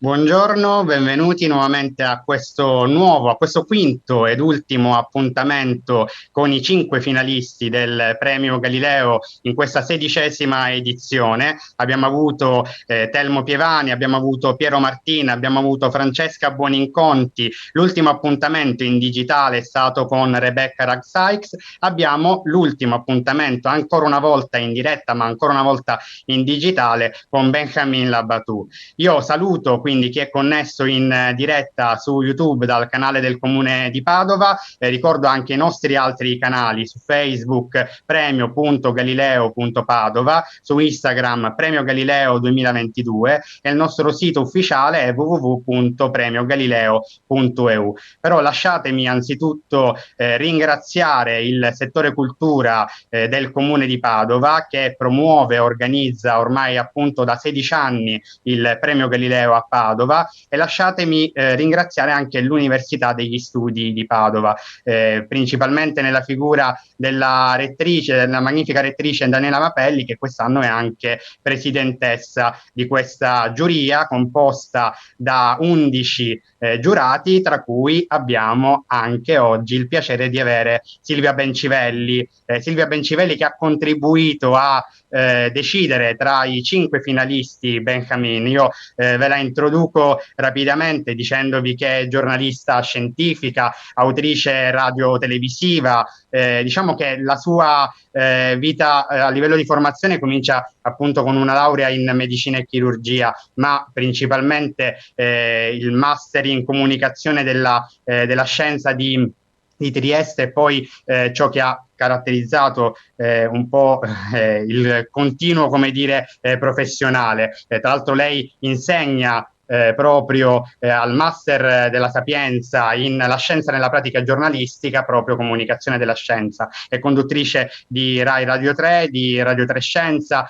Buongiorno, benvenuti nuovamente a questo quinto ed ultimo appuntamento con i 5 finalisti del Premio Galileo in questa 16ª edizione. Abbiamo avuto Telmo Pievani, abbiamo avuto Piero Martina, abbiamo avuto Francesca Buoninconti. L'ultimo appuntamento in digitale è stato con Rebecca Ragg-Sykes. Abbiamo l'ultimo appuntamento ancora una volta in diretta, ma ancora una volta in digitale con Benjamin Labatù. Io saluto quindi chi è connesso in diretta su YouTube dal canale del Comune di Padova, ricordo anche i nostri altri canali su Facebook premio.galileo.padova, su Instagram Premio Galileo 2022 e il nostro sito ufficiale è www.premiogalileo.eu. Però lasciatemi anzitutto ringraziare il settore cultura del Comune di Padova che promuove e organizza ormai appunto da 16 anni il Premio Galileo a Padova e lasciatemi ringraziare anche l'Università degli Studi di Padova, principalmente nella figura della rettrice, della magnifica rettrice Daniela Mapelli, che quest'anno è anche presidentessa di questa giuria composta da 11 giurati, tra cui abbiamo anche oggi il piacere di avere Silvia Bencivelli, che ha contribuito a decidere tra i 5 finalisti Benjamin. Io ve la introduco rapidamente dicendovi che è giornalista scientifica, autrice radio-televisiva. Diciamo che la sua vita a livello di formazione comincia appunto con una laurea in medicina e chirurgia, ma principalmente il master in comunicazione della scienza di Trieste e poi ciò che ha caratterizzato un po' il continuo, come dire, professionale. Tra l'altro lei insegna proprio al Master della Sapienza in La scienza nella pratica giornalistica, proprio comunicazione della scienza. È conduttrice di Rai Radio 3, di Radio 3 Scienza,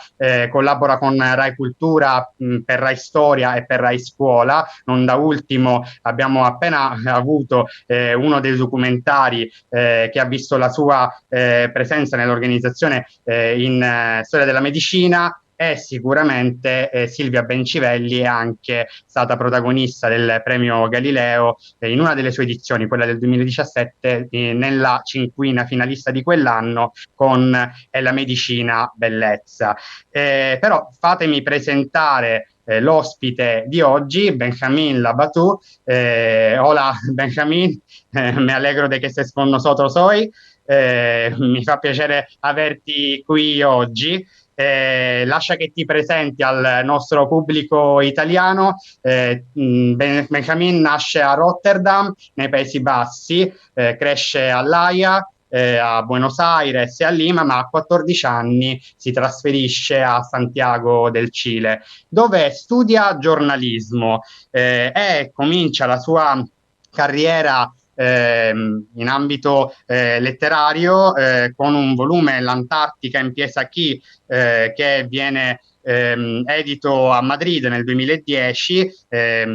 collabora con Rai Cultura per Rai Storia e per Rai Scuola. Non da ultimo abbiamo appena avuto uno dei documentari che ha visto la sua presenza nell'organizzazione in storia della medicina. E sicuramente Silvia Bencivelli è anche stata protagonista del Premio Galileo in una delle sue edizioni, quella del 2017, nella 5ª finalista di quell'anno con la medicina bellezza. Però fatemi presentare l'ospite di oggi, Benjamin Labatù. Hola Benjamin, me alegro de que estés con nosotros hoy. Mi fa piacere averti qui oggi. Lascia che ti presenti al nostro pubblico italiano. Benjamin nasce a Rotterdam, nei Paesi Bassi, cresce all'Aia, a Buenos Aires e a Lima, ma a 14 anni si trasferisce a Santiago del Cile, dove studia giornalismo e comincia la sua carriera in ambito letterario con un volume L'Antartica in Piesacchi che viene edito a Madrid nel 2010,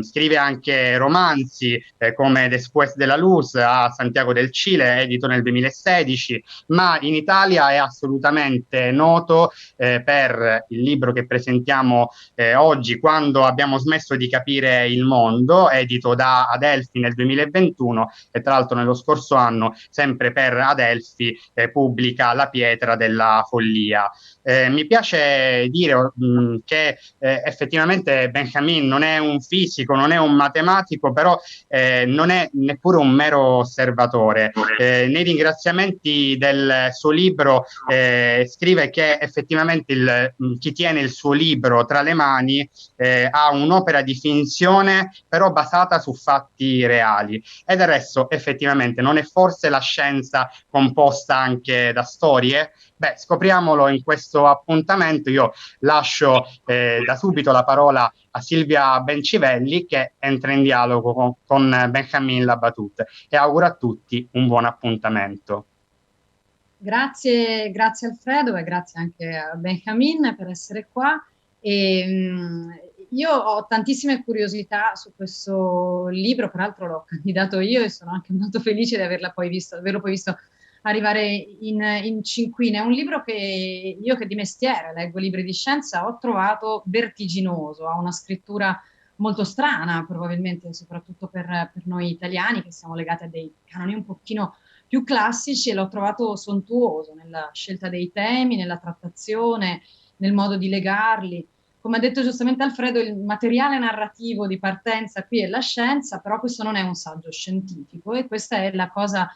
scrive anche romanzi come Después de la Luz a Santiago del Cile, edito nel 2016, ma in Italia è assolutamente noto per il libro che presentiamo oggi, Quando abbiamo smesso di capire il mondo, edito da Adelphi nel 2021 e tra l'altro nello scorso anno, sempre per Adelphi, pubblica La pietra della follia. Mi piace dire che effettivamente Benjamin non è un fisico, non è un matematico, però non è neppure un mero osservatore. Nei ringraziamenti del suo libro scrive che effettivamente chi tiene il suo libro tra le mani ha un'opera di finzione però basata su fatti reali. E del resto effettivamente non è forse la scienza composta anche da storie? Beh, scopriamolo in questo appuntamento. Io lascio da subito la parola a Silvia Bencivelli che entra in dialogo con Benjamin Labatut e auguro a tutti un buon appuntamento. Grazie, grazie Alfredo e grazie anche a Benjamin per essere qua. Io ho tantissime curiosità su questo libro, peraltro l'ho candidato io e sono anche molto felice di averlo poi visto arrivare in cinquina. È un libro che io che di mestiere leggo libri di scienza ho trovato vertiginoso, ha una scrittura molto strana, probabilmente, soprattutto per noi italiani che siamo legati a dei canoni un pochino più classici, e l'ho trovato sontuoso nella scelta dei temi, nella trattazione, nel modo di legarli. Come ha detto giustamente Alfredo, il materiale narrativo di partenza qui è la scienza, però questo non è un saggio scientifico, e questa è la cosa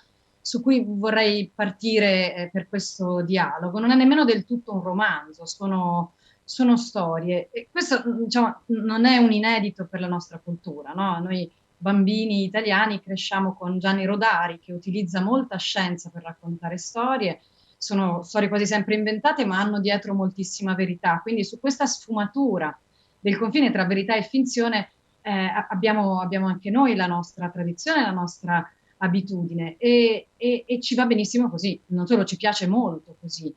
su cui vorrei partire per questo dialogo. Non è nemmeno del tutto un romanzo, sono storie. E questo, diciamo, non è un inedito per la nostra cultura, no? Noi bambini italiani cresciamo con Gianni Rodari, che utilizza molta scienza per raccontare storie. Sono storie quasi sempre inventate, ma hanno dietro moltissima verità. Quindi su questa sfumatura del confine tra verità e finzione abbiamo anche noi la nostra tradizione, la nostra abitudine, e ci va benissimo così. Non solo ci piace molto così,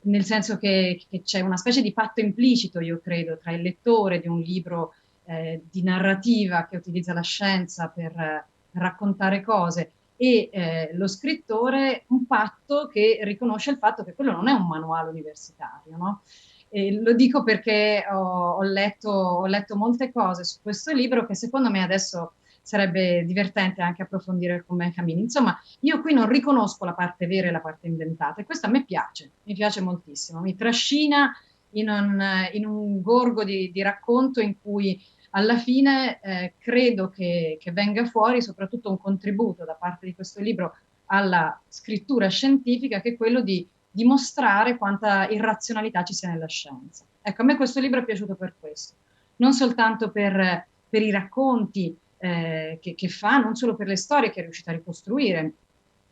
nel senso che c'è una specie di patto implicito, io credo, tra il lettore di un libro di narrativa che utilizza la scienza per raccontare cose, e lo scrittore, un patto che riconosce il fatto che quello non è un manuale universitario, no? E lo dico perché ho letto molte cose su questo libro che secondo me adesso sarebbe divertente anche approfondire con Benjamini. Insomma, io qui non riconosco la parte vera e la parte inventata, e questo a me piace, mi piace moltissimo, mi trascina in un gorgo di racconto in cui alla fine credo che venga fuori soprattutto un contributo da parte di questo libro alla scrittura scientifica, che è quello di dimostrare quanta irrazionalità ci sia nella scienza. Ecco, a me questo libro è piaciuto per questo, non soltanto per i racconti che fa, non solo per le storie che è riuscita a ricostruire,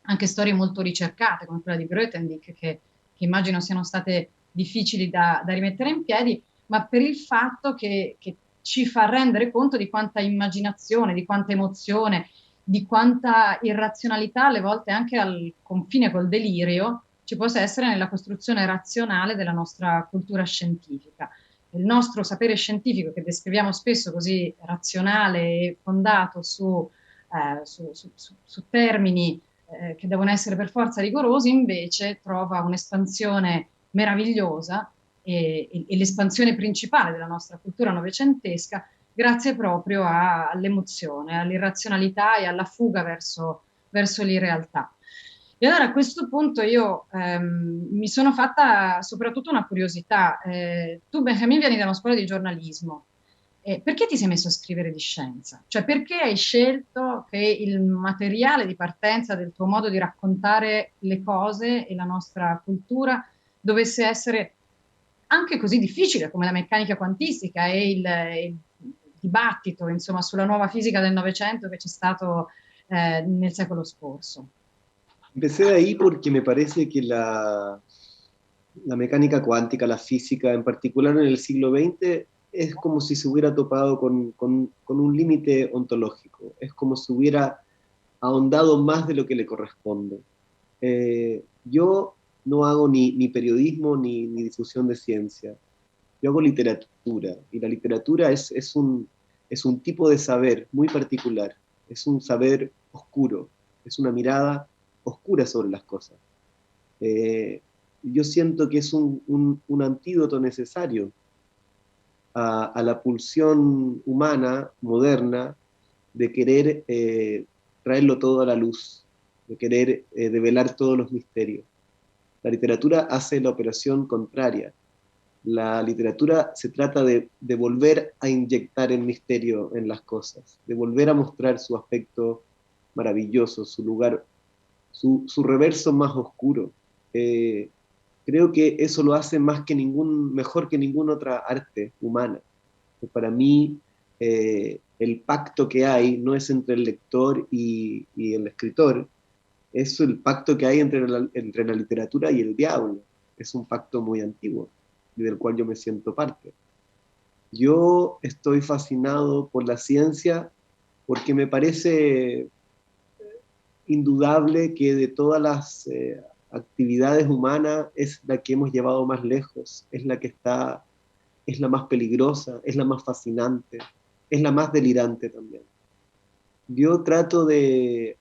anche storie molto ricercate come quella di Grothendieck, che immagino siano state difficili da rimettere in piedi, ma per il fatto che ci fa rendere conto di quanta immaginazione, di quanta emozione, di quanta irrazionalità, alle volte anche al confine col delirio, ci possa essere nella costruzione razionale della nostra cultura scientifica. Il nostro sapere scientifico, che descriviamo spesso così razionale e fondato su termini che devono essere per forza rigorosi, invece trova un'espansione meravigliosa, e l'espansione principale della nostra cultura novecentesca, grazie proprio all'emozione, all'irrazionalità e alla fuga verso l'irrealtà. E allora a questo punto io mi sono fatta soprattutto una curiosità. Tu, Benjamin, vieni da una scuola di giornalismo. Perché ti sei messo a scrivere di scienza? Cioè, perché hai scelto che il materiale di partenza del tuo modo di raccontare le cose e la nostra cultura dovesse essere anche così difficile come la meccanica quantistica e il dibattito, insomma, sulla nuova fisica del Novecento che c'è stato nel secolo scorso? Empecé de ahí porque me parece que la mecánica cuántica, la física, en particular en el siglo XX, es como si se hubiera topado con un límite ontológico, es como si hubiera ahondado más de lo que le corresponde. Yo no hago ni periodismo ni difusión de ciencia, yo hago literatura, y la literatura es un tipo de saber muy particular, es un saber oscuro, es una mirada oscura sobre las cosas. Yo siento que es un antídoto necesario a la pulsión humana moderna de querer traerlo todo a la luz, de querer develar todos los misterios. La literatura hace la operación contraria. La literatura se trata de volver a inyectar el misterio en las cosas, de volver a mostrar su aspecto maravilloso, su lugar, su reverso más oscuro. Creo que eso lo hace mejor que ninguna otra arte humana. Para mí, el pacto que hay no es entre el lector y el escritor, es el pacto que hay entre la literatura y el diablo. Es un pacto muy antiguo y del cual yo me siento parte. Yo estoy fascinado por la ciencia porque me parece indudable que de todas las actividades humanas es la que hemos llevado más lejos, es la más peligrosa, es la más fascinante, es la más delirante también. Yo trato de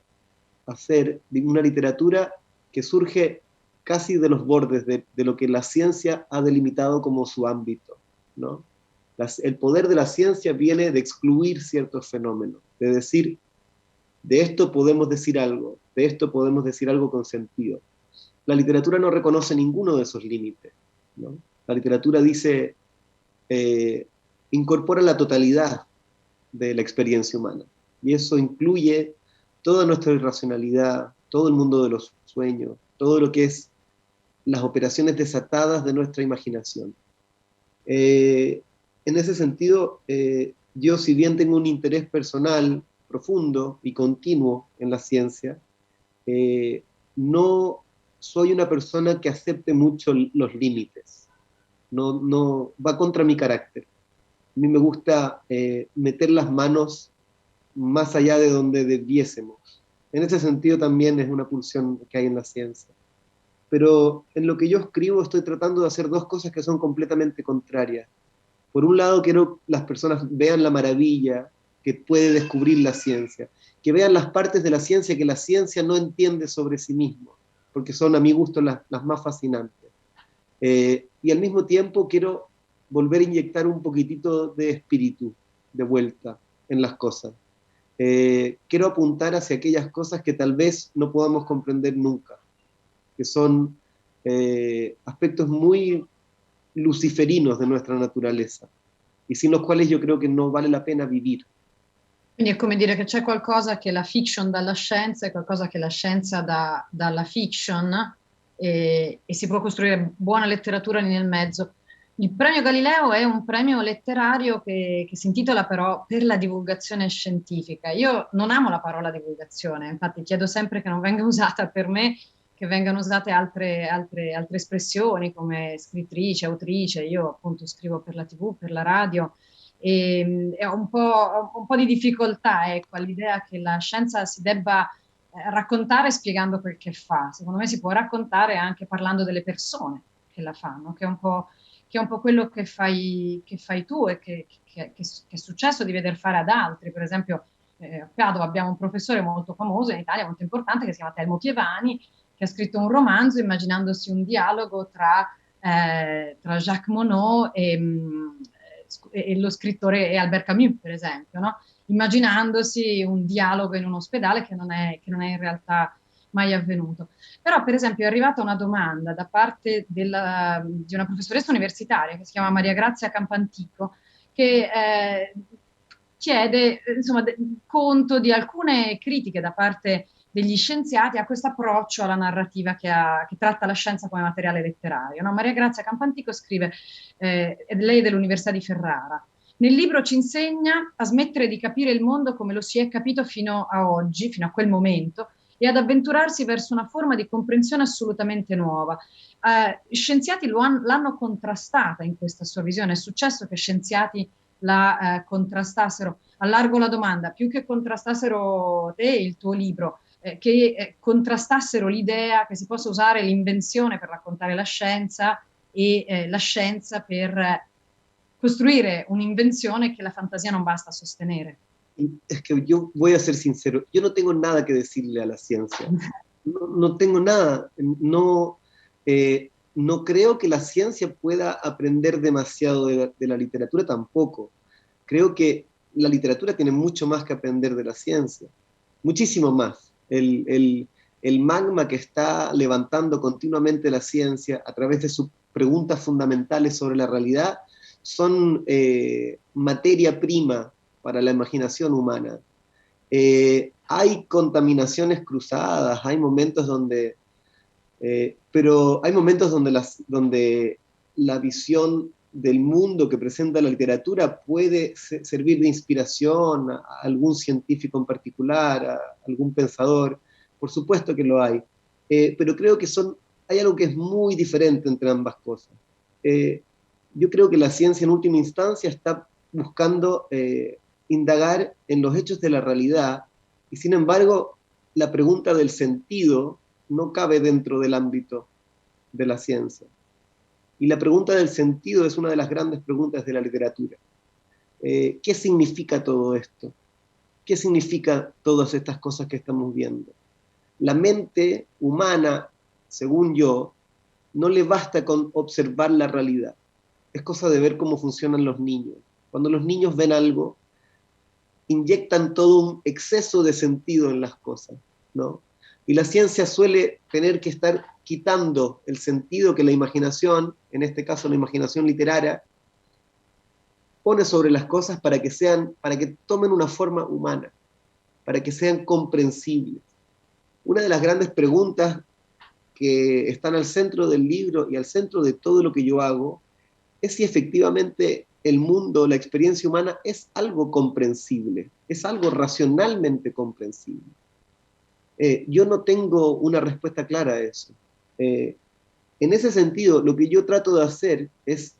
hacer una literatura que surge casi de los bordes de lo que la ciencia ha delimitado como su ámbito, ¿no? El poder de la ciencia viene de excluir ciertos fenómenos, de decir, de esto podemos decir algo, de esto podemos decir algo con sentido. La literatura no reconoce ninguno de esos límites, ¿no? La literatura dice, incorpora la totalidad de la experiencia humana, y eso incluye toda nuestra irracionalidad, todo el mundo de los sueños, todo lo que es las operaciones desatadas de nuestra imaginación. En ese sentido, yo, si bien tengo un interés personal profundo y continuo en la ciencia, no soy una persona que acepte mucho los límites. No va contra mi carácter. A mí me gusta meter las manos más allá de donde debiésemos. En ese sentido también es una pulsión que hay en la ciencia. Pero en lo que yo escribo estoy tratando de hacer dos cosas que son completamente contrarias. Por un lado, quiero que las personas vean la maravilla que puede descubrir la ciencia, que vean las partes de la ciencia que la ciencia no entiende sobre sí mismo, porque son a mi gusto las más fascinantes. Y al mismo tiempo quiero volver a inyectar un poquitito de espíritu de vuelta en las cosas. Quiero apuntar hacia aquellas cosas que tal vez no podamos comprender nunca, que son aspectos muy luciferinos de nuestra naturaleza, e sin los quali io credo che non vale la pena vivere. Quindi è come dire che c'è qualcosa che la fiction dà alla scienza e qualcosa che la scienza dà dalla fiction, e si può costruire buona letteratura lì nel mezzo. Il premio Galileo è un premio letterario che si intitola però Per la divulgazione scientifica. Io non amo la parola divulgazione, infatti chiedo sempre che non venga usata per me, che vengano usate altre espressioni come scrittrice, autrice. Io appunto scrivo per la TV, per la radio, e ho un po' di difficoltà, ecco, all'idea che la scienza si debba raccontare spiegando quel che fa. Secondo me si può raccontare anche parlando delle persone che la fanno, che è un po' quello che fai tu e che è successo di veder fare ad altri. Per esempio, a Padova abbiamo un professore molto famoso in Italia, molto importante, che si chiama Telmo Pievani, che ha scritto un romanzo immaginandosi un dialogo tra Jacques Monod e lo scrittore e Albert Camus, per esempio, no? Immaginandosi un dialogo in un ospedale che non è in realtà mai avvenuto. Però, per esempio, è arrivata una domanda da parte di una professoressa universitaria che si chiama Maria Grazia Campantico, che chiede, insomma, conto di alcune critiche da parte degli scienziati a questo approccio alla narrativa che tratta la scienza come materiale letterario, no? Maria Grazia Campantico scrive, lei è dell'Università di Ferrara: nel libro ci insegna a smettere di capire il mondo come lo si è capito fino a oggi, fino a quel momento, e ad avventurarsi verso una forma di comprensione assolutamente nuova. Scienziati l'hanno contrastata in questa sua visione. È successo che scienziati la contrastassero. Allargo la domanda: più che contrastassero te e il tuo libro, che contrastassero l'idea che si possa usare l'invenzione per raccontare la scienza e la scienza per costruire un'invenzione che la fantasia non basta a sostenere. Es que yo voy a ser sincero, yo no tengo nada que decirle a la ciencia. No tengo nada. No creo que la ciencia pueda aprender demasiado de la literatura tampoco. Creo que la literatura tiene mucho más que aprender de la ciencia, muchísimo más. El magma que está levantando continuamente la ciencia a través de sus preguntas fundamentales sobre la realidad son materia prima para la imaginación humana. Hay contaminaciones cruzadas, hay momentos donde... pero hay momentos donde la visión del mundo que presenta la literatura puede servir de inspiración a algún científico en particular, a algún pensador. Por supuesto que lo hay. Pero creo que hay algo que es muy diferente entre ambas cosas. Yo creo que la ciencia en última instancia está buscando indagar en los hechos de la realidad, y sin embargo la pregunta del sentido no cabe dentro del ámbito de la ciencia. Y la pregunta del sentido es una de las grandes preguntas de la literatura. ¿Qué significa todo esto? ¿Qué significa todas estas cosas que estamos viendo? La mente humana, según yo, no le basta con observar la realidad. Es cosa de ver cómo funcionan los niños. Cuando los niños ven algo, inyectan todo un exceso de sentido en las cosas, ¿no? Y la ciencia suele tener que estar quitando el sentido que la imaginación, en este caso la imaginación literaria, pone sobre las cosas para que tomen una forma humana, para que sean comprensibles. Una de las grandes preguntas que están al centro del libro y al centro de todo lo que yo hago es si efectivamente el mundo, la experiencia humana es algo comprensible, es algo racionalmente comprensible. Yo no tengo una respuesta clara a eso. En ese sentido, lo que yo trato de hacer es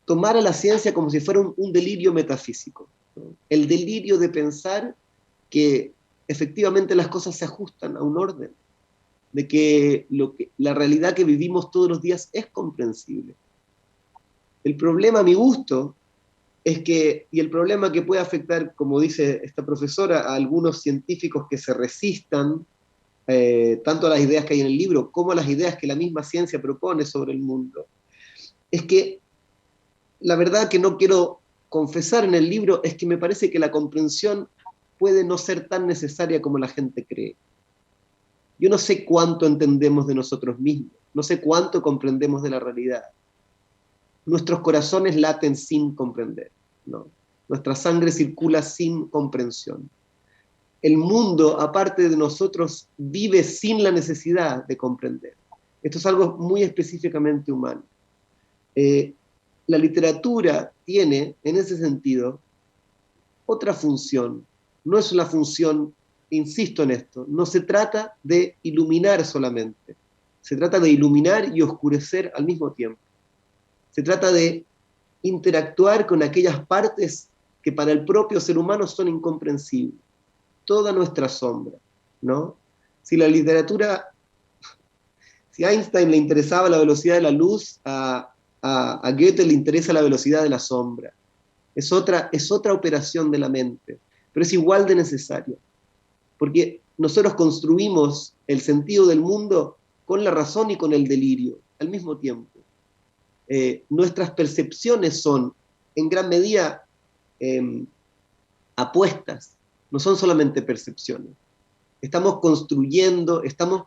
tomar a la ciencia como si fuera un delirio metafísico, ¿no? El delirio de pensar que efectivamente las cosas se ajustan a un orden, de que la realidad que vivimos todos los días es comprensible. El problema, a mi gusto, y el problema que puede afectar, como dice esta profesora, a algunos científicos que se resistan tanto a las ideas que hay en el libro como a las ideas que la misma ciencia propone sobre el mundo, es que la verdad que no quiero confesar en el libro es que me parece que la comprensión puede no ser tan necesaria como la gente cree. Yo no sé cuánto entendemos de nosotros mismos, no sé cuánto comprendemos de la realidad. Nuestros corazones laten sin comprender, ¿no? Nuestra sangre circula sin comprensión. El mundo, aparte de nosotros, vive sin la necesidad de comprender. Esto es algo muy específicamente humano. La literatura tiene, en ese sentido, otra función. No es una función, insisto en esto, no se trata de iluminar solamente, se trata de iluminar y oscurecer al mismo tiempo. Se trata de interactuar con aquellas partes que para el propio ser humano son incomprensibles. Toda nuestra sombra, ¿no? Si la literatura, si a Einstein le interesaba la velocidad de la luz, a Goethe le interesa la velocidad de la sombra. Es otra operación de la mente, pero es igual de necesaria, porque nosotros construimos el sentido del mundo con la razón y con el delirio al mismo tiempo. Nuestras percepciones son, en gran medida, apuestas, no son solamente percepciones. Estamos construyendo, estamos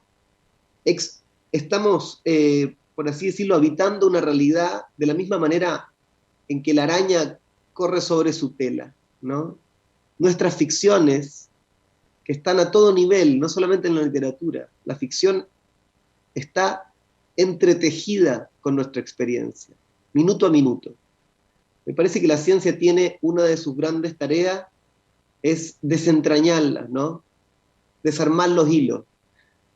por así decirlo, habitando una realidad de la misma manera en que la araña corre sobre su tela, ¿no? Nuestras ficciones, que están a todo nivel, no solamente en la literatura, la ficción está entretejida con nuestra experiencia, minuto a minuto. Me parece que la ciencia tiene una de sus grandes tareas, es desentrañarla, ¿no? Desarmar los hilos.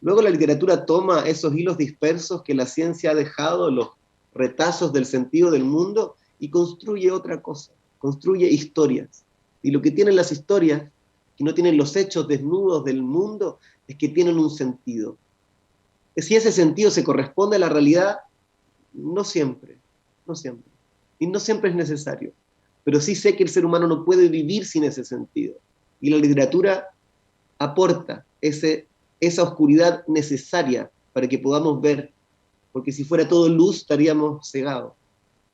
Luego la literatura toma esos hilos dispersos que la ciencia ha dejado, los retazos del sentido del mundo, y construye otra cosa, construye historias. Y lo que tienen las historias, que no tienen los hechos desnudos del mundo, es que tienen un sentido. Si ese sentido se corresponde a la realidad, no siempre, no siempre. Y no siempre es necesario. Pero sí sé que el ser humano no puede vivir sin ese sentido. Y la literatura aporta esa oscuridad necesaria para que podamos ver, porque si fuera todo luz estaríamos cegados.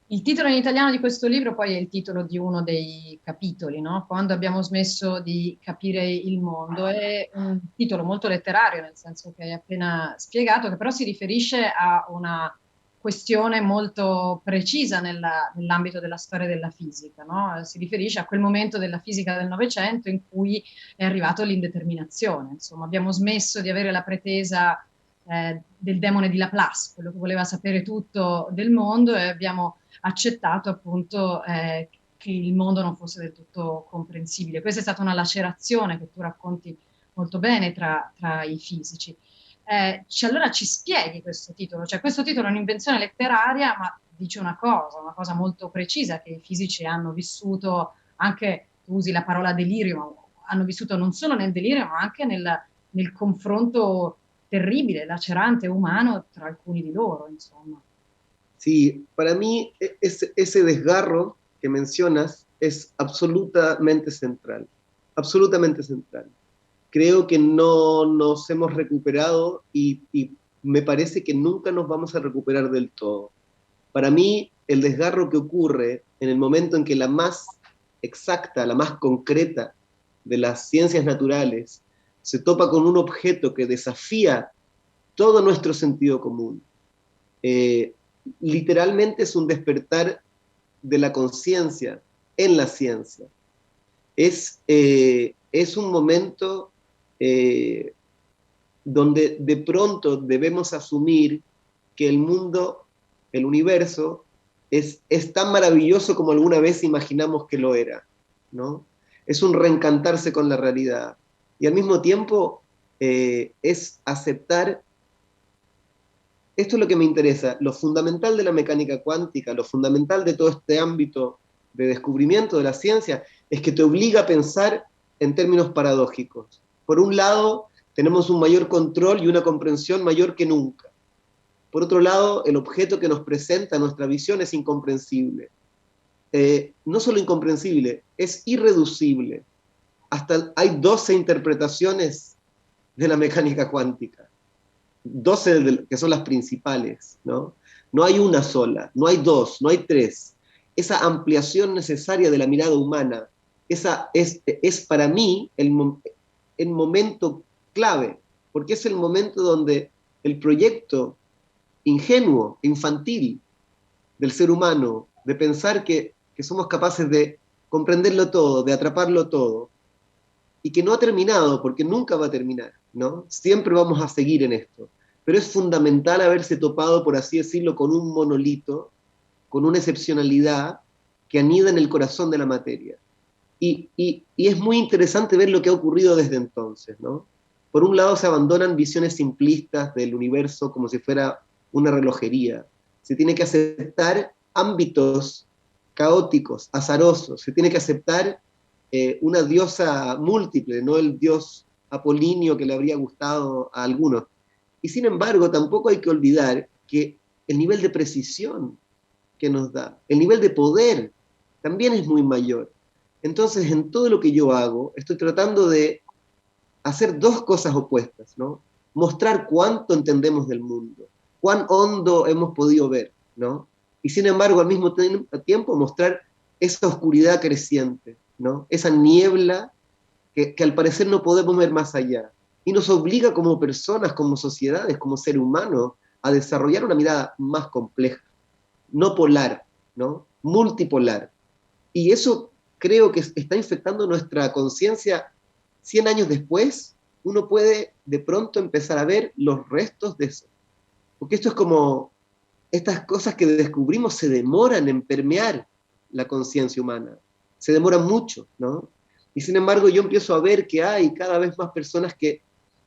Il titolo in italiano di questo libro poi è il titolo di uno dei capitoli, no? Quando abbiamo smesso di capire il mondo. È un titolo molto letterario, nel senso che hai appena spiegato, che però si riferisce a una questione molto precisa nell'ambito della storia della fisica, no? Si riferisce a quel momento della fisica del Novecento in cui è arrivato l'indeterminazione. Insomma, abbiamo smesso di avere la pretesa del demone di Laplace, quello che voleva sapere tutto del mondo, e abbiamo accettato appunto che il mondo non fosse del tutto comprensibile. Questa è stata una lacerazione che tu racconti molto bene tra i fisici. Allora ci spieghi questo titolo? Cioè, questo titolo è un'invenzione letteraria, ma dice una cosa molto precisa, che i fisici hanno vissuto, anche tu usi la parola delirio, hanno vissuto non solo nel delirio, ma anche nel confronto terribile, lacerante, umano tra alcuni di loro, insomma. Sí, para mí ese desgarro que mencionas es absolutamente central, absolutamente central. Creo que no nos hemos recuperado y me parece que nunca nos vamos a recuperar del todo. Para mí, el desgarro que ocurre en el momento en que la más exacta, la más concreta de las ciencias naturales se topa con un objeto que desafía todo nuestro sentido común. Literalmente es un despertar de la conciencia en la ciencia. Es un momento donde de pronto debemos asumir que el mundo, el universo, es tan maravilloso como alguna vez imaginamos que lo era, ¿no? Es un reencantarse con la realidad. Y al mismo tiempo es aceptar, esto es lo que me interesa, lo fundamental de la mecánica cuántica, lo fundamental de todo este ámbito de descubrimiento de la ciencia, es que te obliga a pensar en términos paradójicos. Por un lado, tenemos un mayor control y una comprensión mayor que nunca. Por otro lado, el objeto que nos presenta nuestra visión es incomprensible. No solo incomprensible, es irreducible. Hasta hay 12 interpretaciones de la mecánica cuántica. 12 que son las principales, ¿no? No hay una sola, no hay dos, no hay tres. Esa ampliación necesaria de la mirada humana, esa es para mí el momento clave, porque es el momento donde el proyecto ingenuo, infantil del ser humano, de pensar que somos capaces de comprenderlo todo, de atraparlo todo, y que no ha terminado, porque nunca va a terminar, ¿no? Siempre vamos a seguir en esto. Pero es fundamental haberse topado, por así decirlo, con un monolito, con una excepcionalidad que anida en el corazón de la materia. Y es muy interesante ver lo que ha ocurrido desde entonces, ¿no? Por un lado se abandonan visiones simplistas del universo como si fuera una relojería. Se tiene que aceptar ámbitos caóticos, azarosos. Se tiene que aceptar una diosa múltiple, no el dios apolíneo que le habría gustado a algunos. Y sin embargo, tampoco hay que olvidar que el nivel de precisión que nos da, el nivel de poder, también es muy mayor. Entonces, en todo lo que yo hago, estoy tratando de hacer dos cosas opuestas, ¿no? Mostrar cuánto entendemos del mundo, cuán hondo hemos podido ver, ¿no? Y sin embargo, al mismo tiempo, mostrar esa oscuridad creciente, ¿no? Esa niebla que al parecer no podemos ver más allá. Y nos obliga como personas, como sociedades, como ser humano, a desarrollar una mirada más compleja, no polar, ¿no? Multipolar. Y eso creo que está infectando nuestra conciencia. 100 años después, uno puede de pronto empezar a ver los restos de eso. Porque esto es como, estas cosas que descubrimos se demoran en permear la conciencia humana. Se demoran mucho, ¿no? Y sin embargo yo empiezo a ver que hay cada vez más personas que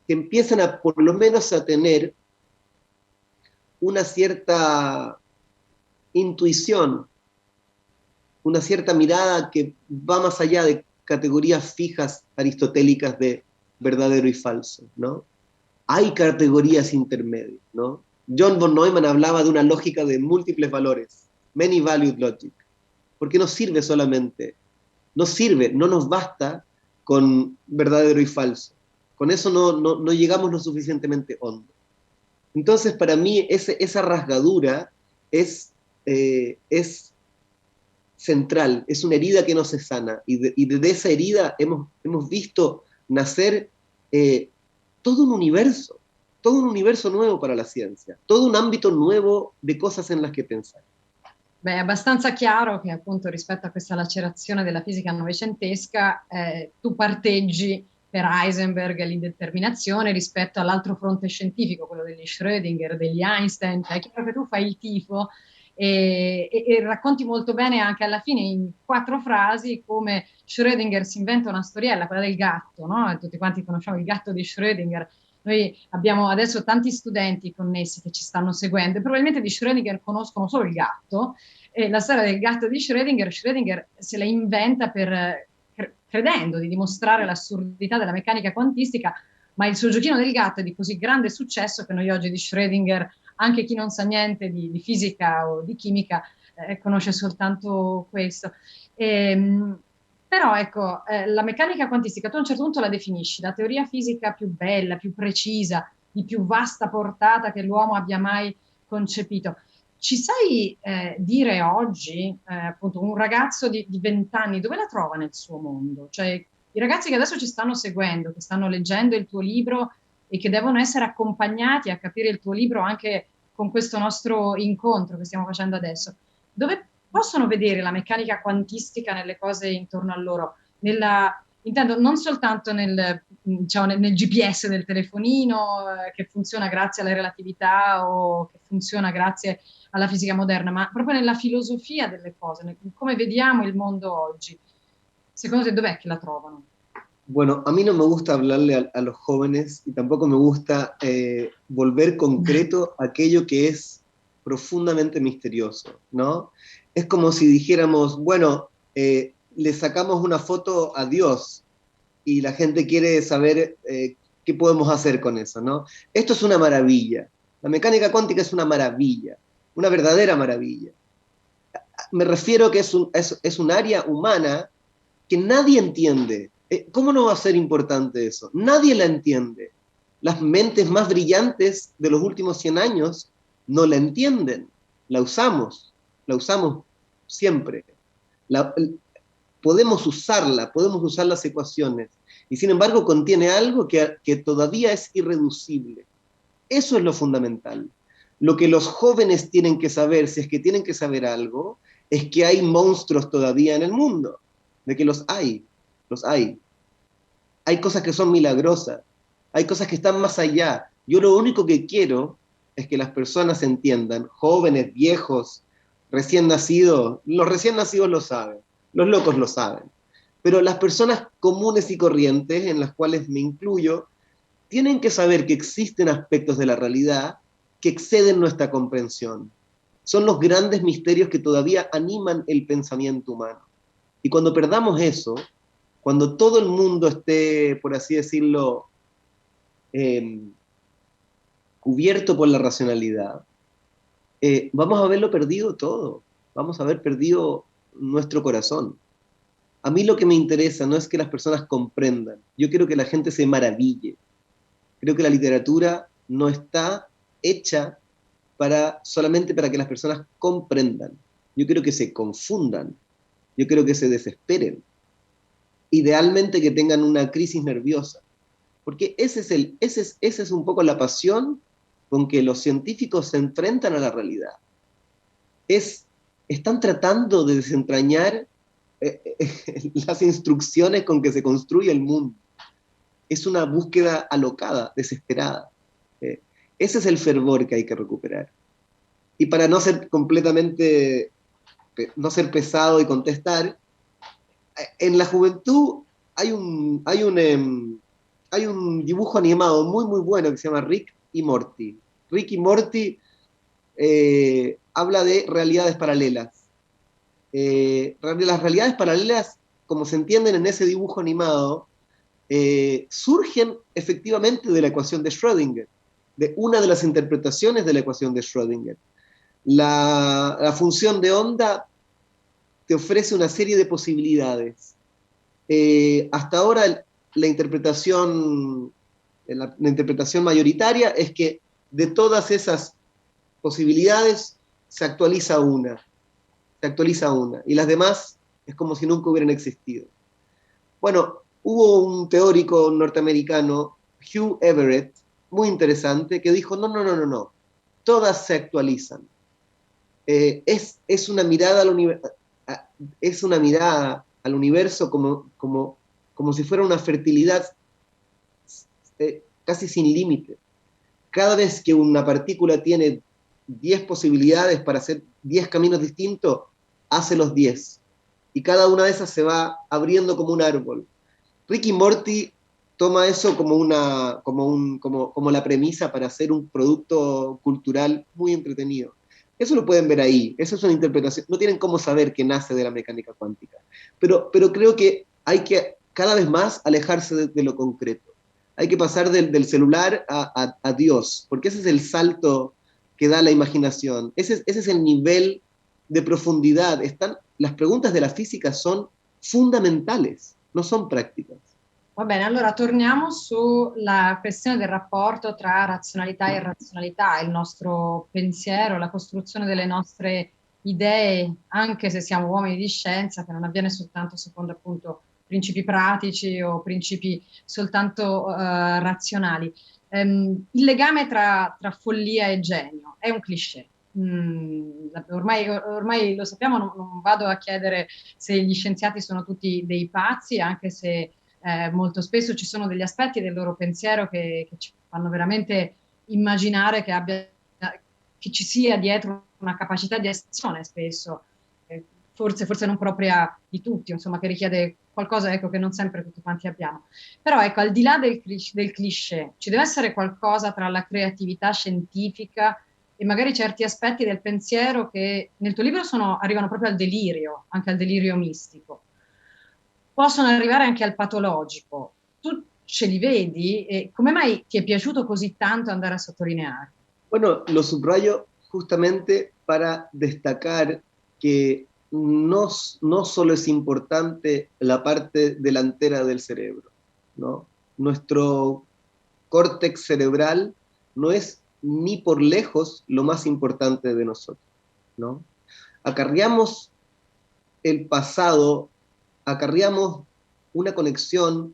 empiezan a, por lo menos, a tener una cierta intuición, una cierta mirada que va más allá de categorías fijas aristotélicas de verdadero y falso, ¿no? Hay categorías intermedias, ¿no? John von Neumann hablaba de una lógica de múltiples valores, many valued logic, porque no sirve solamente, no sirve, no nos basta con verdadero y falso, con eso no llegamos lo suficientemente hondo. Entonces, para mí, esa rasgadura es central, es una herida que no se sana, y desde esa herida hemos visto nacer todo un universo nuevo para la ciencia, todo un ambito nuovo di cose in che pensare. Beh, è abbastanza chiaro che appunto rispetto a questa lacerazione della fisica novecentesca tu parteggi per Heisenberg l'indeterminazione rispetto all'altro fronte scientifico, quello degli Schrödinger, degli Einstein. È chiaro che tu fai il tifo e racconti molto bene anche alla fine in 4 frasi come Schrödinger si inventa una storiella, quella del gatto, no? Tutti quanti conosciamo il gatto di Schrödinger. Noi abbiamo adesso tanti studenti connessi che ci stanno seguendo e probabilmente di Schrödinger conoscono solo il gatto. E la storia del gatto di Schrödinger se la inventa credendo di dimostrare l'assurdità della meccanica quantistica, ma il suo giochino del gatto è di così grande successo che noi oggi di Schrödinger, anche chi non sa niente di fisica o di chimica, conosce soltanto questo. Però ecco, la meccanica quantistica tu a un certo punto la definisci, la teoria fisica più bella, più precisa, di più vasta portata che l'uomo abbia mai concepito. Ci sai dire oggi, appunto, un ragazzo di 20 anni dove la trova nel suo mondo? Cioè, i ragazzi che adesso ci stanno seguendo, che stanno leggendo il tuo libro e che devono essere accompagnati a capire il tuo libro anche con questo nostro incontro che stiamo facendo adesso, dove possono vedere la meccanica quantistica nelle cose intorno a loro? Intendo non soltanto diciamo, nel GPS del telefonino, che funziona grazie alla relatività o che funziona grazie alla fisica moderna, ma proprio nella filosofia delle cose, come vediamo il mondo oggi. Secondo te dov'è che la trovano? Bueno, a mí no me gusta hablarle a los jóvenes y tampoco me gusta volver concreto aquello que es profundamente misterioso, ¿no? Es como si dijéramos, bueno, le sacamos una foto a Dios y la gente quiere saber qué podemos hacer con eso, ¿no? Esto es una maravilla. La mecánica cuántica es una maravilla, una verdadera maravilla. Me refiero que es un área humana que nadie entiende. ¿Cómo no va a ser importante eso? Nadie la entiende. Las mentes más brillantes de los últimos 100 años no la entienden. La usamos siempre. La, podemos usar las ecuaciones, y sin embargo contiene algo que todavía es irreducible. Eso es lo fundamental. Lo que los jóvenes tienen que saber, si es que tienen que saber algo, es que hay monstruos todavía en el mundo, de que los hay. Hay cosas que son milagrosas, hay cosas que están más allá. Yo lo único que quiero es que las personas entiendan, jóvenes, viejos, recién nacidos, los recién nacidos lo saben, los locos lo saben, pero las personas comunes y corrientes, en las cuales me incluyo, tienen que saber que existen aspectos de la realidad que exceden nuestra comprensión. Son los grandes misterios que todavía animan el pensamiento humano. Y cuando perdamos eso, cuando todo el mundo esté, por así decirlo, cubierto por la racionalidad, vamos a haberlo perdido todo. Vamos a haber perdido nuestro corazón. A mí lo que me interesa no es que las personas comprendan. Yo quiero que la gente se maraville. Creo que la literatura no está hecha solamente para que las personas comprendan. Yo quiero que se confundan. Yo quiero que se desesperen. Idealmente que tengan una crisis nerviosa. Porque esa es un poco la pasión con que los científicos se enfrentan a la realidad. Están tratando de desentrañar las instrucciones con que se construye el mundo. Es una búsqueda alocada, desesperada. Ese es el fervor que hay que recuperar. Y para no ser completamente, no ser pesado y contestar, en la juventud hay un dibujo animado muy, muy bueno que se llama Rick y Morty. Rick y Morty habla de realidades paralelas. Las realidades paralelas, como se entienden en ese dibujo animado, surgen efectivamente de la ecuación de Schrödinger, de una de las interpretaciones de la ecuación de Schrödinger. La función de onda te ofrece una serie de posibilidades. Hasta ahora la interpretación mayoritaria es que de todas esas posibilidades se actualiza una, y las demás es como si nunca hubieran existido. Bueno, hubo un teórico norteamericano, Hugh Everett, muy interesante, que dijo, no, todas se actualizan. Es una mirada al universo como si fuera una fertilidad casi sin límite. Cada vez que una partícula tiene 10 posibilidades para hacer 10 caminos distintos, hace los 10. Y cada una de esas se va abriendo como un árbol. Rick y Morty toma eso como la premisa para hacer un producto cultural muy entretenido. Eso lo pueden ver ahí, eso es una interpretación. No tienen cómo saber que nace de la mecánica cuántica. Pero creo que hay que cada vez más alejarse de lo concreto. Hay que pasar del celular a Dios, porque ese es el salto que da la imaginación. Ese es el nivel de profundidad. Las preguntas de la física son fundamentales, no son prácticas. Va bene, allora torniamo sulla questione del rapporto tra razionalità e irrazionalità, il nostro pensiero, la costruzione delle nostre idee, anche se siamo uomini di scienza, che non avviene soltanto secondo appunto principi pratici o principi soltanto razionali. Il legame tra follia e genio è un cliché. Ormai lo sappiamo, non vado a chiedere se gli scienziati sono tutti dei pazzi, anche se molto spesso ci sono degli aspetti del loro pensiero che ci fanno veramente immaginare che ci sia dietro una capacità di azione spesso, forse non propria di tutti, insomma, che richiede qualcosa, ecco, che non sempre tutti quanti abbiamo. Però ecco, al di là del cliché, ci deve essere qualcosa tra la creatività scientifica e magari certi aspetti del pensiero che nel tuo libro arrivano proprio al delirio, anche al delirio mistico. Possono arrivare anche al patologico. Tu ce li vedi? E come mai ti è piaciuto così tanto andare a sottolineare? Bueno, lo subrayo justamente para destacar que no solo es importante la parte delantera del cerebro, ¿no? Nuestro córtex cerebral no es ni por lejos lo más importante de nosotros, ¿no? Acarreamos el pasado, acarreamos una conexión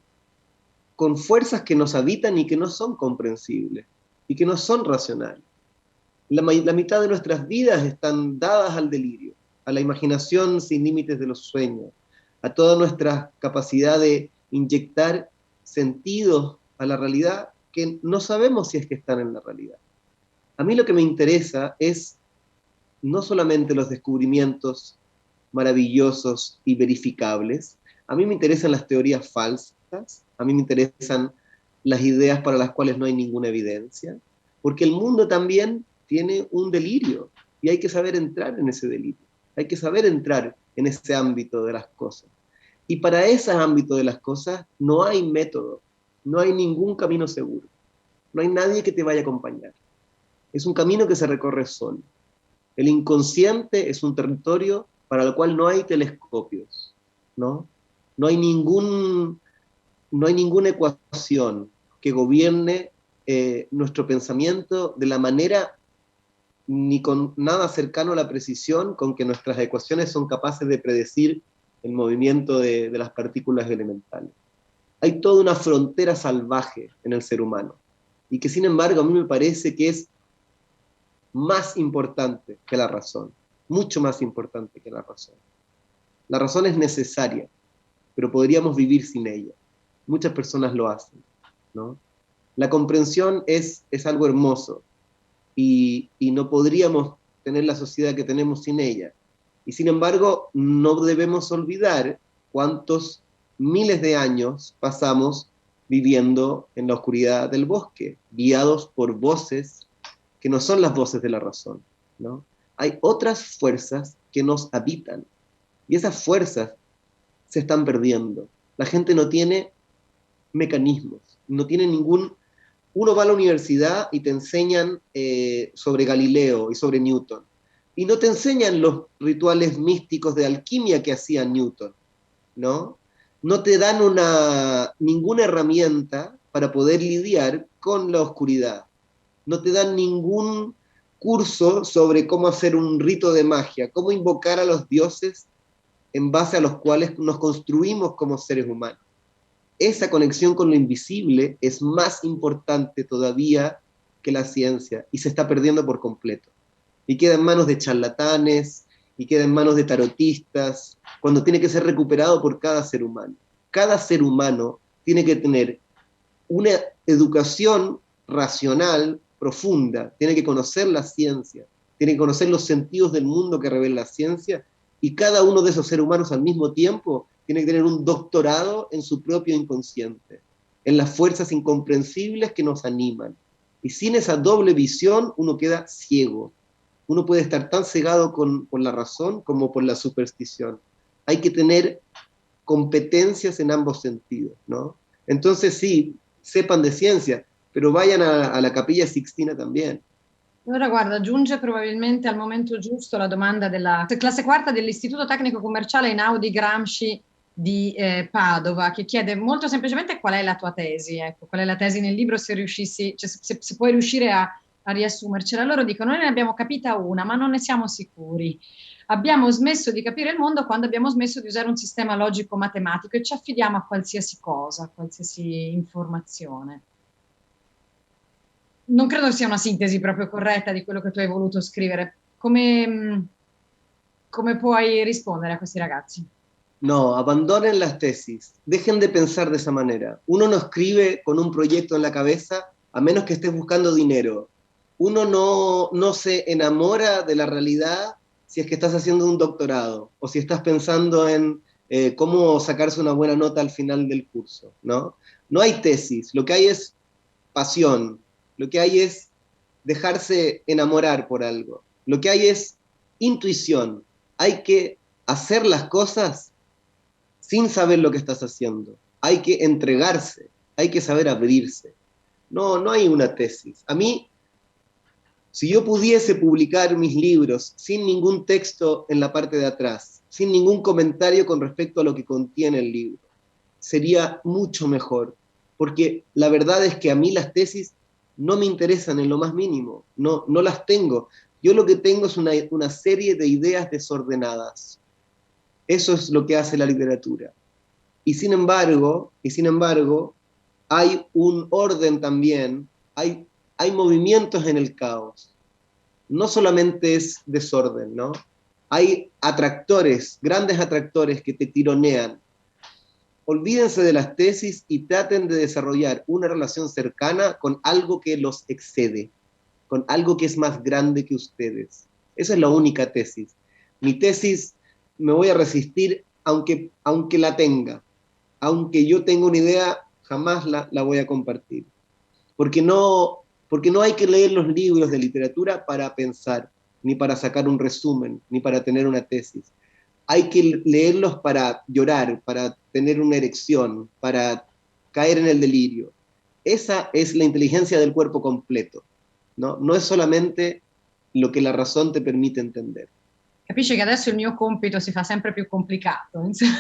con fuerzas que nos habitan y que no son comprensibles y que no son racionales. La mitad de nuestras vidas están dadas al delirio, a la imaginación sin límites de los sueños, a toda nuestra capacidad de inyectar sentidos a la realidad que no sabemos si es que están en la realidad. A mí lo que me interesa es no solamente los descubrimientos maravillosos y verificables, a mí me interesan las teorías falsas, a mí me interesan las ideas para las cuales no hay ninguna evidencia, porque el mundo también tiene un delirio y hay que saber entrar en ese delirio, hay que saber entrar en ese ámbito de las cosas. Y para ese ámbito de las cosas no hay método, no hay ningún camino seguro, no hay nadie que te vaya a acompañar. Es un camino que se recorre solo. El inconsciente es un territorio para el cual no hay telescopios, ¿no? No hay ninguna ecuación que gobierne nuestro pensamiento de la manera ni con nada cercano a la precisión con que nuestras ecuaciones son capaces de predecir el movimiento de las partículas elementales. Hay toda una frontera salvaje en el ser humano y que sin embargo a mí me parece que es más importante que la razón, mucho más importante que la razón. La razón es necesaria, pero podríamos vivir sin ella. Muchas personas lo hacen, ¿no? La comprensión es algo hermoso y no podríamos tener la sociedad que tenemos sin ella. Y sin embargo, no debemos olvidar cuántos miles de años pasamos viviendo en la oscuridad del bosque, guiados por voces que no son las voces de la razón, ¿no? Hay otras fuerzas que nos habitan y esas fuerzas se están perdiendo. La gente no tiene mecanismos, no tiene ningún... Uno va a la universidad y te enseñan sobre Galileo y sobre Newton, y no te enseñan los rituales místicos de alquimia que hacía Newton, ¿no? No te dan ninguna herramienta para poder lidiar con la oscuridad. No te dan ningún curso sobre cómo hacer un rito de magia, cómo invocar a los dioses en base a los cuales nos construimos como seres humanos. Esa conexión con lo invisible es más importante todavía que la ciencia y se está perdiendo por completo. Y queda en manos de charlatanes, y queda en manos de tarotistas, cuando tiene que ser recuperado por cada ser humano. Cada ser humano tiene que tener una educación racional profunda, tiene que conocer la ciencia, tiene que conocer los sentidos del mundo que revela la ciencia, y cada uno de esos seres humanos al mismo tiempo tiene que tener un doctorado en su propio inconsciente, en las fuerzas incomprensibles que nos animan. Y sin esa doble visión uno queda ciego. Uno puede estar tan cegado por la razón como por la superstición. Hay que tener competencias en ambos sentidos, ¿no? Entonces sí, sepan de ciencia, pero vayan a la Capilla Sixtina también. Allora, guarda, giunge probabilmente al momento giusto la domanda della classe quarta dell'Istituto Tecnico Commerciale Einaudi Gramsci di Padova, che chiede molto semplicemente qual è la tua tesi, ecco, qual è la tesi nel libro, se riuscissi, cioè se puoi riuscire a riassumercela. Loro dicono, noi ne abbiamo capita una, ma non ne siamo sicuri. Abbiamo smesso di capire il mondo quando abbiamo smesso di usare un sistema logico-matematico e ci affidiamo a qualsiasi cosa, a qualsiasi informazione. Non credo sia una sintesi proprio corretta di quello che tu hai voluto scrivere. Come puoi rispondere a questi ragazzi? No, abandonen las tesis, dejen de pensar de esa manera. Uno no escribe con un proyecto en la cabeza a menos que estés buscando dinero. Uno no se enamora de la realidad si es que estás haciendo un doctorado o si estás pensando en cómo sacarse una buena nota al final del curso, ¿no? No hay tesis, lo que hay es pasión, lo que hay es dejarse enamorar por algo, lo que hay es intuición. Hay que hacer las cosas sin saber lo que estás haciendo. Hay que entregarse, hay que saber abrirse. No hay una tesis. A mí, si yo pudiese publicar mis libros sin ningún texto en la parte de atrás, sin ningún comentario con respecto a lo que contiene el libro, sería mucho mejor, porque la verdad es que a mí las tesis no me interesan en lo más mínimo, no las tengo. Yo lo que tengo es una serie de ideas desordenadas. Eso es lo que hace la literatura. Y sin embargo, hay un orden también, hay movimientos en el caos. No solamente es desorden, ¿no? Hay atractores, grandes atractores que te tironean. Olvídense de las tesis y traten de desarrollar una relación cercana con algo que los excede, con algo que es más grande que ustedes. Esa es la única tesis. Mi tesis me voy a resistir aunque la tenga. Aunque yo tenga una idea, jamás la voy a compartir. Porque no hay que leer los libros de literatura para pensar, ni para sacar un resumen, ni para tener una tesis. Hay que leerlos para llorar, para tener una erección, para caer en el delirio. Esa es la inteligencia del cuerpo completo, ¿no? No es solamente lo che la razón te permite entender. Capisci che adesso il mio compito si fa sempre più complicato, insomma.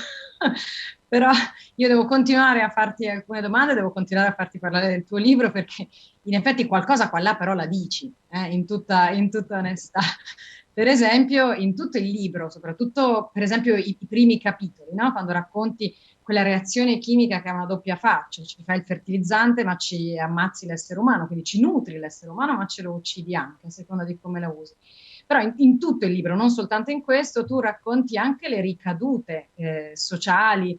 Però io devo continuare a farti alcune domande, devo continuare a farti parlare del tuo libro perché in effetti qualcosa qua là però la dici, in tutta onestà. Per esempio, in tutto il libro, soprattutto per esempio i primi capitoli, no? Quando racconti quella reazione chimica che ha una doppia faccia, ci fai il fertilizzante ma ci ammazzi l'essere umano, quindi ci nutri l'essere umano ma ce lo uccidi anche a seconda di come la usi. Però in tutto il libro, non soltanto in questo, tu racconti anche le ricadute sociali.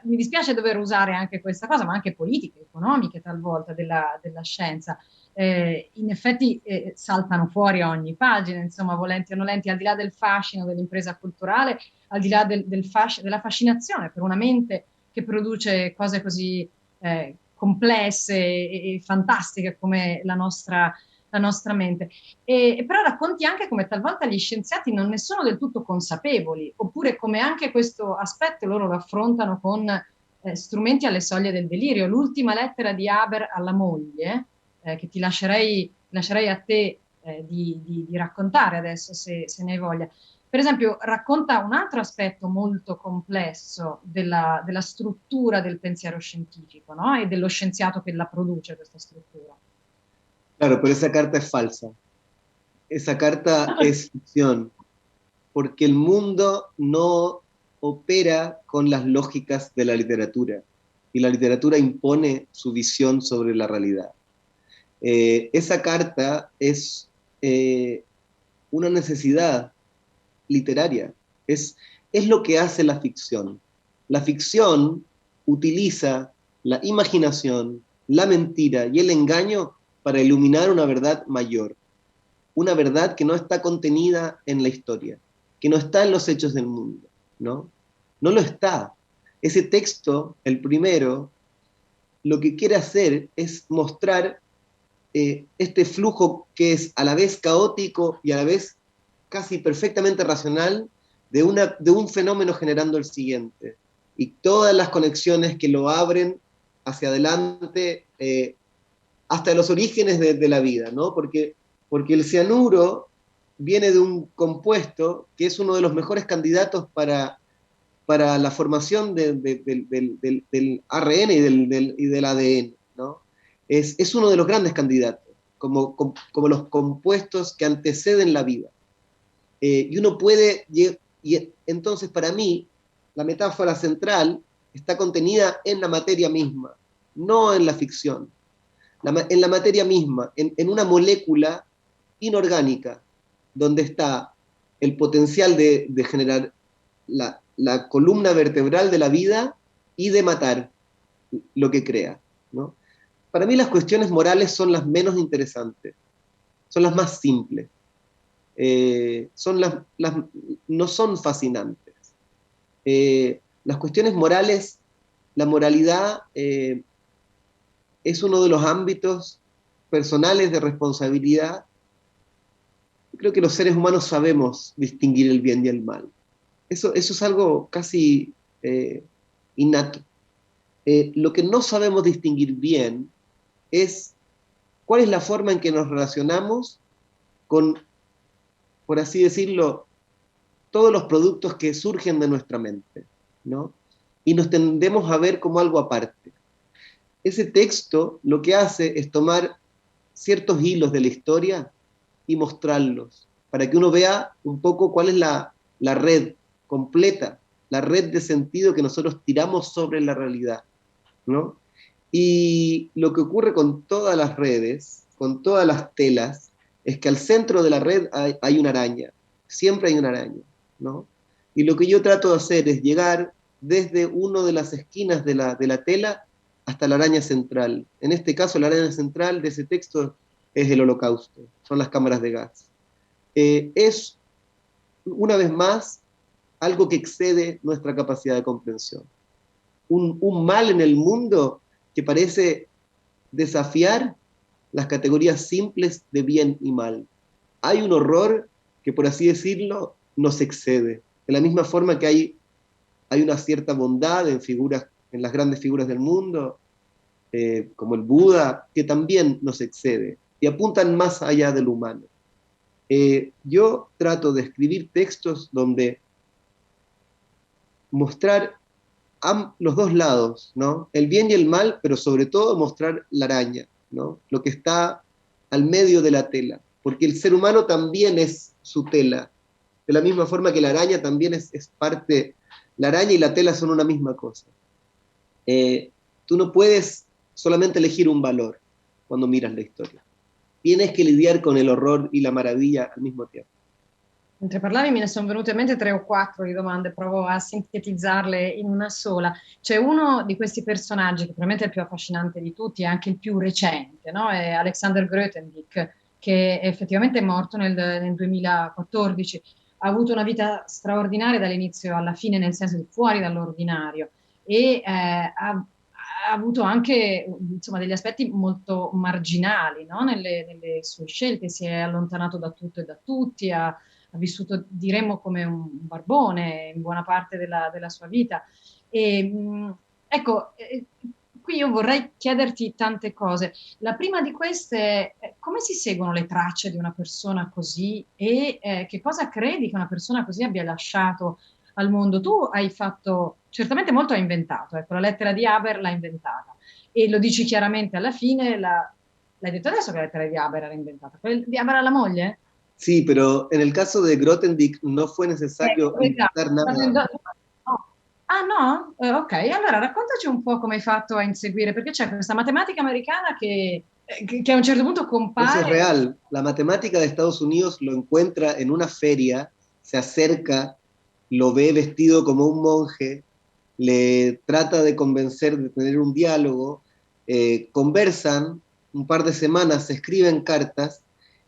Mi dispiace dover usare anche questa cosa, ma anche politiche, economiche talvolta della scienza. In effetti saltano fuori a ogni pagina, insomma, volenti o nolenti, al di là del fascino dell'impresa culturale, al di là della fascinazione per una mente che produce cose così complesse e fantastiche come la nostra mente. Però racconti anche come talvolta gli scienziati non ne sono del tutto consapevoli, oppure come anche questo aspetto loro lo affrontano con strumenti alle soglie del delirio. L'ultima lettera di Haber alla moglie, che ti lascerei a te di raccontare adesso se ne hai voglia. Per esempio, racconta un altro aspetto molto complesso della struttura del pensiero scientifico, no? E dello scienziato che la produce, questa struttura. Claro, pero esa carta es falsa. Esa carta es ficción, porque el mundo no opera con las lógicas de la literatura, y la literatura impone su visión sobre la realidad. Esa carta es una necesidad literaria, es lo que hace la ficción. La ficción utiliza la imaginación, la mentira y el engaño para iluminar una verdad mayor, una verdad que no está contenida en la historia, que no está en los hechos del mundo, ¿no? No lo está. Ese texto, el primero, lo que quiere hacer es mostrar este flujo que es a la vez caótico y a la vez casi perfectamente racional de un fenómeno generando el siguiente. Y todas las conexiones que lo abren hacia adelante, hasta los orígenes de la vida, ¿no? Porque el cianuro viene de un compuesto que es uno de los mejores candidatos para para la formación del ARN y del ADN, ¿no? Es uno de los grandes candidatos, como los compuestos que anteceden la vida. Y uno puede, y entonces para mí, la metáfora central está contenida en la materia misma, no en la ficción. En la materia misma, en una molécula inorgánica, donde está el potencial de generar la columna vertebral de la vida y de matar lo que crea, ¿no? Para mí las cuestiones morales son las menos interesantes, son las más simples, no son fascinantes. Las cuestiones morales, la moralidad es uno de los ámbitos personales de responsabilidad. Creo que los seres humanos sabemos distinguir el bien y el mal. Eso es algo casi innato. Lo que no sabemos distinguir bien es cuál es la forma en que nos relacionamos con, por así decirlo, todos los productos que surgen de nuestra mente, ¿no? Y nos tendemos a ver como algo aparte. Ese texto lo que hace es tomar ciertos hilos de la historia y mostrarlos, para que uno vea un poco cuál es la red completa, la red de sentido que nosotros tiramos sobre la realidad, ¿no? Y lo que ocurre con todas las redes, con todas las telas, es que al centro de la red hay una araña, siempre hay una araña, ¿no? Y lo que yo trato de hacer es llegar desde una de las esquinas de la tela hasta la araña central. En este caso, la araña central de ese texto es el holocausto, son las cámaras de gas. Es, una vez más, algo que excede nuestra capacidad de comprensión. Un mal en el mundo que parece desafiar las categorías simples de bien y mal. Hay un horror que, por así decirlo, nos excede. De la misma forma que hay una cierta bondad en las grandes figuras del mundo, como el Buda, que también nos excede y apuntan más allá del humano. Yo trato de escribir textos donde mostrar los dos lados, ¿no? El bien y el mal, pero sobre todo mostrar la araña, ¿no? Lo que está al medio de la tela, porque el ser humano también es su tela, de la misma forma que la araña también es parte, la araña y la tela son una misma cosa. Tú no puedes solamente elegir un valor quando miras la historia. Tienes che lidiare con l'orrore e la maraviglia al mismo tempo. Mentre parlavi me ne sono venute in mente 3 o 4 di domande, provo a sintetizzarle in una sola. C'è uno di questi personaggi che probabilmente è il più affascinante di tutti e anche il più recente, no? È Alexander Grothendieck, che effettivamente è morto nel 2014. Ha avuto una vita straordinaria dall'inizio alla fine, nel senso di fuori dall'ordinario, e ha avuto anche insomma, degli aspetti molto marginali, no? nelle sue scelte, si è allontanato da tutto e da tutti, ha vissuto, diremmo, come un barbone in buona parte della sua vita. Ecco, qui io vorrei chiederti tante cose. La prima di queste è come si seguono le tracce di una persona così e che cosa credi che una persona così abbia lasciato al mondo? Tu hai fatto, certamente molto hai inventato, ecco, la lettera di Haber l'ha inventata e lo dici chiaramente alla fine, l'hai detto adesso che la lettera di Haber era inventata, quella di Haber alla moglie? Sí, pero en el caso de Grothendieck no fue necesario inventar nada. No. Ah no? Ok, allora raccontaci un po' come hai fatto a inseguire, perché c'è questa matematica americana che a un certo punto compare. Eso es real. La matemática de Estados Unidos lo encuentra en una feria, se acerca, lo ve vestido como un monje, le trata de convencer de tener un diálogo, conversan un par de semanas, se escriben cartas,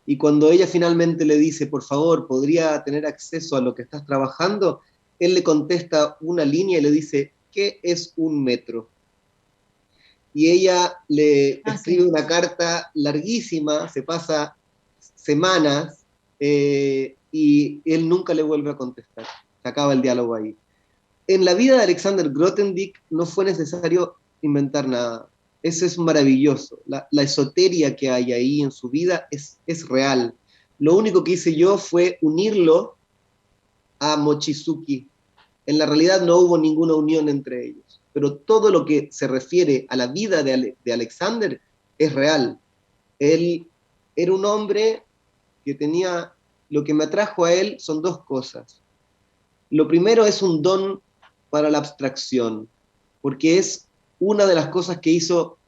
y cuando ella finalmente le dice, por favor, ¿podría tener acceso a lo que estás trabajando? Él le contesta una línea y le dice, ¿qué es un metro? Y ella le escribe una carta larguísima, se pasa semanas, y él nunca le vuelve a contestar. Se acaba el diálogo ahí. En la vida de Alexander Grothendieck no fue necesario inventar nada. Eso es maravilloso. La esoteria que hay ahí en su vida es real. Lo único que hice yo fue unirlo a Mochizuki, en la realidad no hubo ninguna unión entre ellos. Pero todo lo que se refiere a la vida de Alexander es real. Él era un hombre que tenía, lo que me atrajo a él son dos cosas. Lo primero es un don para la abstracción, porque es una de las cosas que hizo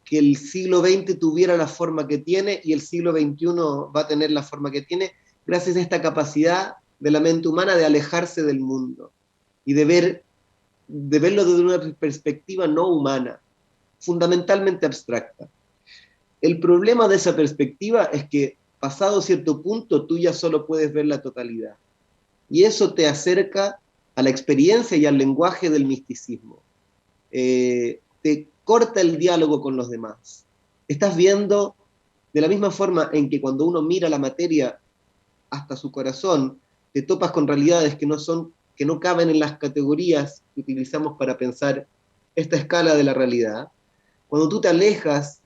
que el siglo XX tuviera la forma que tiene y el siglo XXI va a tener la forma que tiene, gracias a esta capacidad de la mente humana de alejarse del mundo y de verlo desde una perspectiva no humana, fundamentalmente abstracta. El problema de esa perspectiva es que pasado cierto punto tú ya solo puedes ver la totalidad. Y eso te acerca a la experiencia y al lenguaje del misticismo. Te corta el diálogo con los demás. Estás viendo de la misma forma en que cuando uno mira la materia hasta su corazón, te topas con realidades que no caben en las categorías que utilizamos para pensar esta escala de la realidad. Cuando tú te alejas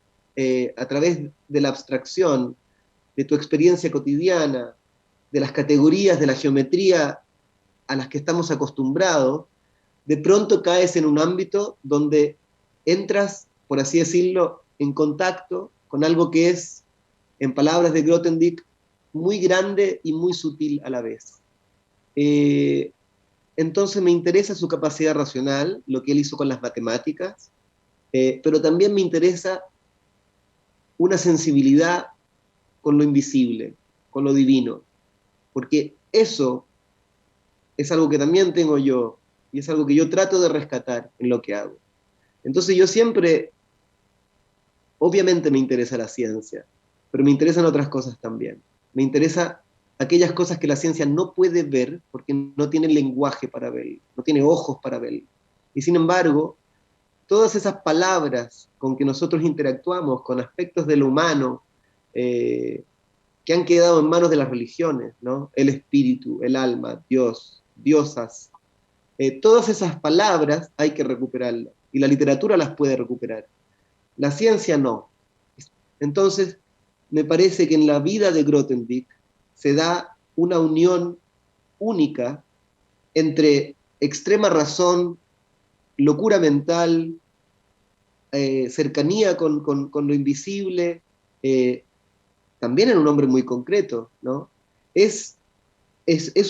a través de la abstracción, de tu experiencia cotidiana, de las categorías de la geometría a las que estamos acostumbrados, de pronto caes en un ámbito donde entras, por así decirlo, en contacto con algo que es, en palabras de Grothendieck, muy grande y muy sutil a la vez. Entonces me interesa su capacidad racional, lo que él hizo con las matemáticas, pero también me interesa una sensibilidad con lo invisible, con lo divino, porque eso es algo que también tengo yo, y es algo que yo trato de rescatar en lo que hago. Entonces yo siempre, obviamente me interesa la ciencia, pero me interesan otras cosas también. Me interesa aquellas cosas que la ciencia no puede ver porque no tiene lenguaje para ver, no tiene ojos para ver. Y sin embargo, todas esas palabras con que nosotros interactuamos, con aspectos de lo humano, que han quedado en manos de las religiones, ¿no? El espíritu, el alma, Dios, diosas, todas esas palabras hay que recuperarlas, y la literatura las puede recuperar. La ciencia no. Entonces, me parece que en la vida de Grothendieck se da una unión única entre extrema razón, locura mental, cercanía con lo invisible, también en un hombre muy concreto, ¿no? Es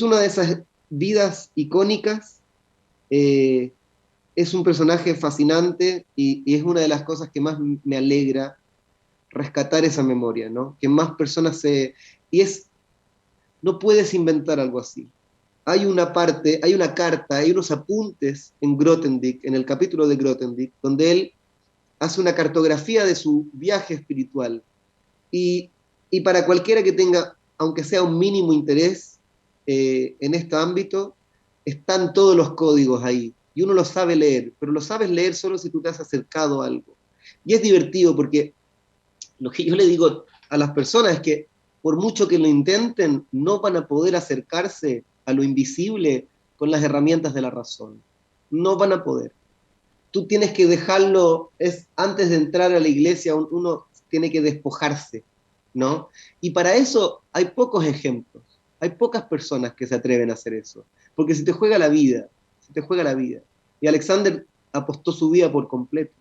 una de esas vidas icónicas, es un personaje fascinante y es una de las cosas que más me alegra rescatar esa memoria, ¿no? Que más personas se... No puedes inventar algo así. Hay una parte, hay una carta, hay unos apuntes en Grothendieck, en el capítulo de Grothendieck, donde él hace una cartografía de su viaje espiritual. Y para cualquiera que tenga, aunque sea un mínimo interés en este ámbito, están todos los códigos ahí. Y uno lo sabe leer, pero lo sabes leer solo si tú te has acercado a algo. Y es divertido porque lo que yo le digo a las personas es que por mucho que lo intenten, no van a poder acercarse a lo invisible con las herramientas de la razón. No van a poder. Tú tienes que dejarlo, antes de entrar a la iglesia, uno tiene que despojarse, ¿no? Y para eso hay pocos ejemplos, hay pocas personas que se atreven a hacer eso, porque se te juega la vida, se te juega la vida. Y Alexander apostò su vida por completo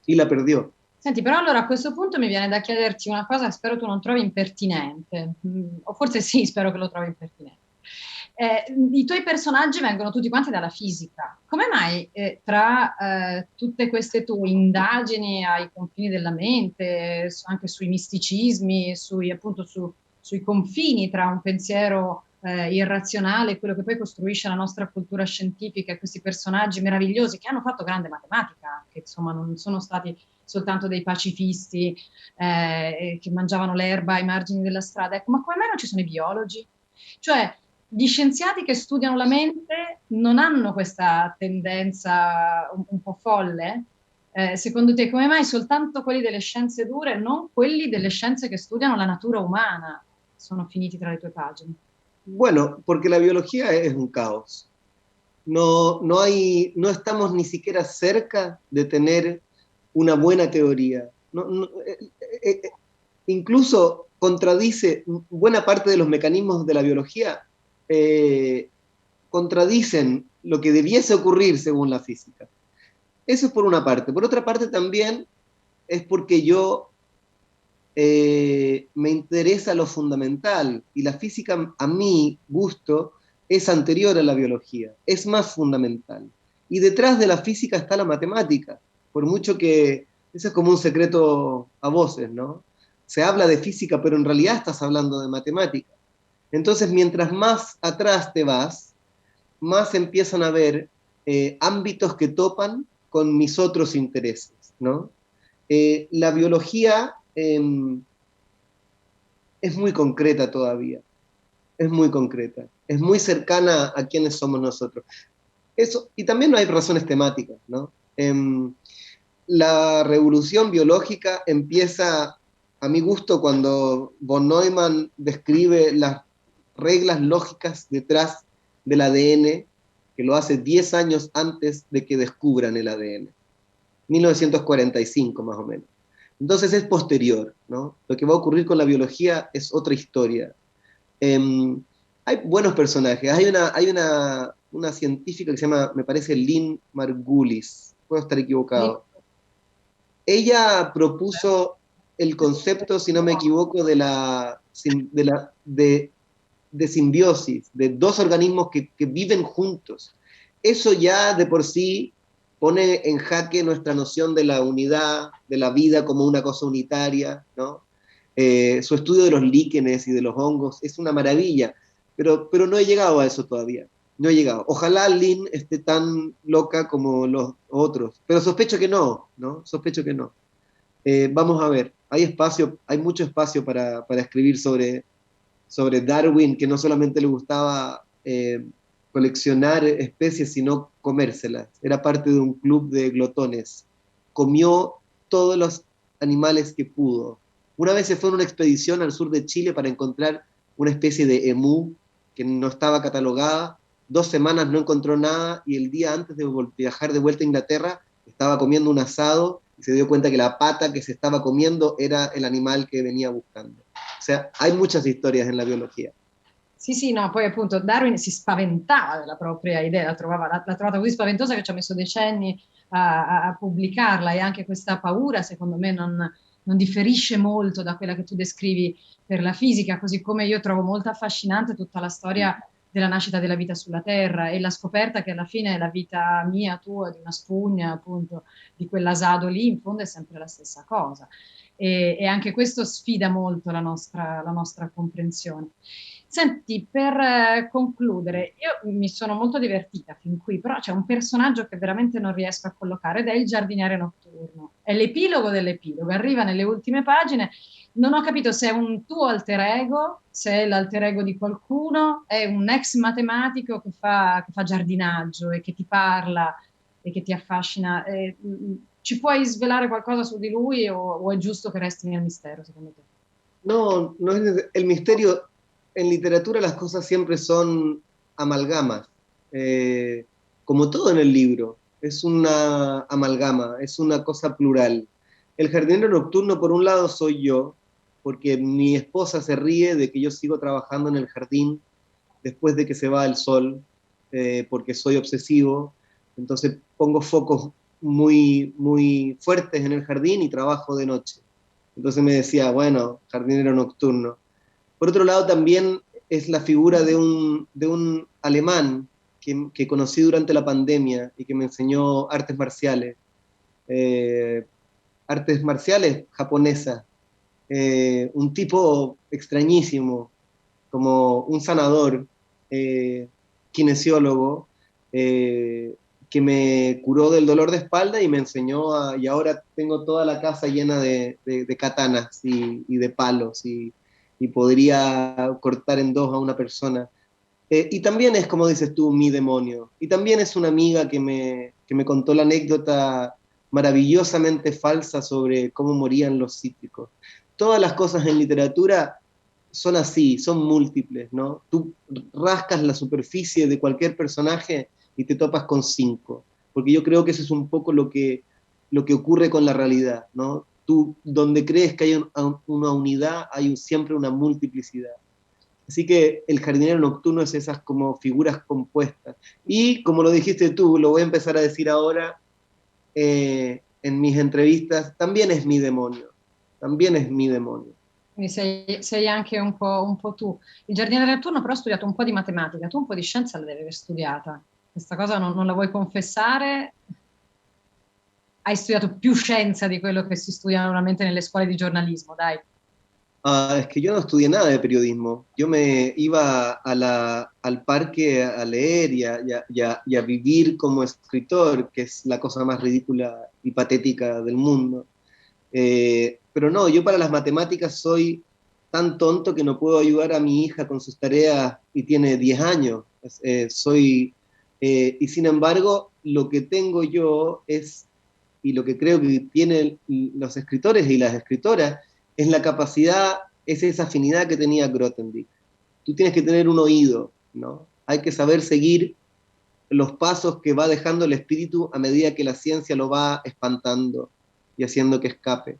y la perdió. Senti, però allora a questo punto mi viene da chiederti una cosa che spero tu non trovi impertinente, o forse sì, spero che lo trovi impertinente. I tuoi personaggi vengono tutti quanti dalla fisica. Come mai tra tutte queste tue indagini ai confini della mente, anche sui misticismi, appunto sui confini tra un pensiero irrazionale e quello che poi costruisce la nostra cultura scientifica e questi personaggi meravigliosi che hanno fatto grande matematica, che insomma non sono stati soltanto dei pacifisti che mangiavano l'erba ai margini della strada. Ecco, ma come mai non ci sono i biologi? Cioè, gli scienziati che studiano la mente non hanno questa tendenza un po' folle? Secondo te, come mai soltanto quelli delle scienze dure, non quelli delle scienze che studiano la natura umana, sono finiti tra le tue pagine? Bueno, porque la biología es un caos. No estamos ni siquiera cerca de tener una buena teoría. Incluso contradice buena parte de los mecanismos de la biología, contradicen lo que debiese ocurrir según la física. Eso es por una parte. Por otra parte también es porque yo me interesa lo fundamental, y la física, a mi gusto, es anterior a la biología, es más fundamental. Y detrás de la física está la matemática, por mucho que eso es como un secreto a voces, ¿no? Se habla de física, pero en realidad estás hablando de matemática. Entonces, mientras más atrás te vas, más empiezan a haber ámbitos que topan con mis otros intereses, ¿no? La biología es muy concreta todavía, es muy concreta, es muy cercana a quienes somos nosotros. Eso, y también hay razones temáticas, ¿no? La revolución biológica empieza, a mi gusto, cuando von Neumann describe las reglas lógicas detrás del ADN, que lo hace 10 años antes de que descubran el ADN, 1945 más o menos. Entonces es posterior, ¿no? Lo que va a ocurrir con la biología es otra historia. Hay buenos personajes. Una científica que se llama, me parece, Lynn Margulis. Puedo estar equivocado. Ella propuso el concepto, si no me equivoco, de simbiosis, de dos organismos que viven juntos. Eso ya de por sí pone en jaque nuestra noción de la unidad, de la vida como una cosa unitaria, ¿no? Su estudio de los líquenes y de los hongos es una maravilla, pero no he llegado a eso todavía. No he llegado. Ojalá Lynn esté tan loca como los otros, pero sospecho que no, ¿no? Sospecho que no. Vamos a ver, hay espacio, hay mucho espacio para escribir sobre Darwin, que no solamente le gustaba coleccionar especies, sino comérselas. Era parte de un club de glotones. Comió todos los animales que pudo. Una vez se fue en una expedición al sur de Chile para encontrar una especie de emú que no estaba catalogada. 2 semanas no encontró nada, y el día antes de viajar de vuelta a Inglaterra estaba comiendo un asado y se dio cuenta que la pata que se estaba comiendo era el animal que venía buscando. O sea, hay muchas historias en la biología. Sì, sì, no, poi appunto Darwin si spaventava della propria idea, l'ha trovata così spaventosa che ci ha messo decenni a pubblicarla, e anche questa paura, secondo me, non differisce molto da quella che tu descrivi per la fisica, così come io trovo molto affascinante tutta la storia della nascita della vita sulla Terra e la scoperta che alla fine la vita mia, tua, di una spugna, appunto, di quell'asado lì, in fondo è sempre la stessa cosa. E anche questo sfida molto la nostra comprensione. Senti, per concludere, io mi sono molto divertita fin qui, però c'è un personaggio che veramente non riesco a collocare ed è il giardiniere notturno. È l'epilogo dell'epilogo, arriva nelle ultime pagine, non ho capito se è un tuo alter ego, se è l'alter ego di qualcuno, è un ex matematico che fa giardinaggio e che ti parla e che ti affascina. Ci puoi svelare qualcosa su di lui o è giusto che resti nel mistero, secondo te? No, no es el misterio. En literatura las cosas siempre son amalgamas, como todo en el libro, es una amalgama, es una cosa plural. El jardinero nocturno, por un lado, soy yo, porque mi esposa se ríe de que yo sigo trabajando en el jardín después de que se va el sol, porque soy obsesivo, entonces pongo focos muy, muy fuertes en el jardín y trabajo de noche. Entonces me decía, bueno, jardinero nocturno. Por otro lado, también es la figura de un alemán que conocí durante la pandemia y que me enseñó eh, artes marciales japonesas. Un tipo extrañísimo, como un sanador, kinesiólogo, que me curó del dolor de espalda y me enseñó y ahora tengo toda la casa llena de katanas y de palos, y podría cortar en dos a una persona. Y también es, como dices tú, mi demonio. Y también es una amiga que me contó la anécdota maravillosamente falsa sobre cómo morían los cítricos. Todas las cosas en literatura son así, son múltiples, ¿no? Tú rascas la superficie de cualquier personaje y te topas con 5, porque yo creo que eso es un poco lo que ocurre con la realidad, ¿no? Tú, donde crees que hay una unidad, hay siempre una multiplicidad. Así que el jardinero nocturno es esas como figuras compuestas. Y como lo dijiste tú, lo voy a empezar a decir ahora en mis entrevistas, también es mi demonio, también es mi demonio. Quindi sei anche un po' tu. Il giardiniere notturno però ha studiato un po' di matematica, tu un po' di scienza la devi aver studiata. Questa cosa non la vuoi confessare? Hai studiato più scienza di quello che si studia normalmente nelle scuole di giornalismo, dai. Es que yo no estudié nada de periodismo. Yo me iba al parque a leer y a vivir como escritor, que es la cosa más ridícula y patética del mundo. Pero no, yo para las matemáticas soy tan tonto que no puedo ayudar a mi hija con sus tareas y tiene 10 años. Y sin embargo, lo que tengo yo es, y lo que creo que tienen los escritores y las escritoras, es la capacidad, es esa afinidad que tenía Grothendieck. Tú tienes que tener un oído, ¿no? Hay que saber seguir los pasos que va dejando el espíritu a medida que la ciencia lo va espantando y haciendo que escape.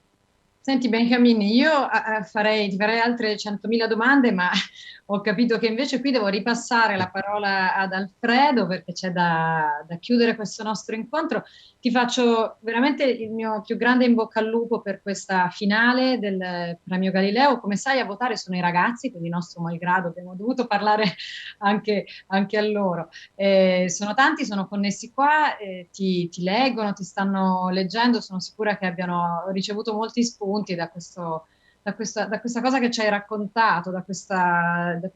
Senti Benjamin, io ti farei altre 100.000 domande, ma ho capito che invece qui devo ripassare la parola ad Alfredo perché c'è da chiudere questo nostro incontro. Ti faccio veramente il mio più grande in bocca al lupo per questa finale del Premio Galileo. Come sai, a votare sono i ragazzi, quindi nostro malgrado abbiamo dovuto parlare anche a loro. Sono tanti, sono connessi qua, ti leggono, ti stanno leggendo, sono sicura che abbiano ricevuto molti spunti da questa cosa che ci hai raccontato, da questo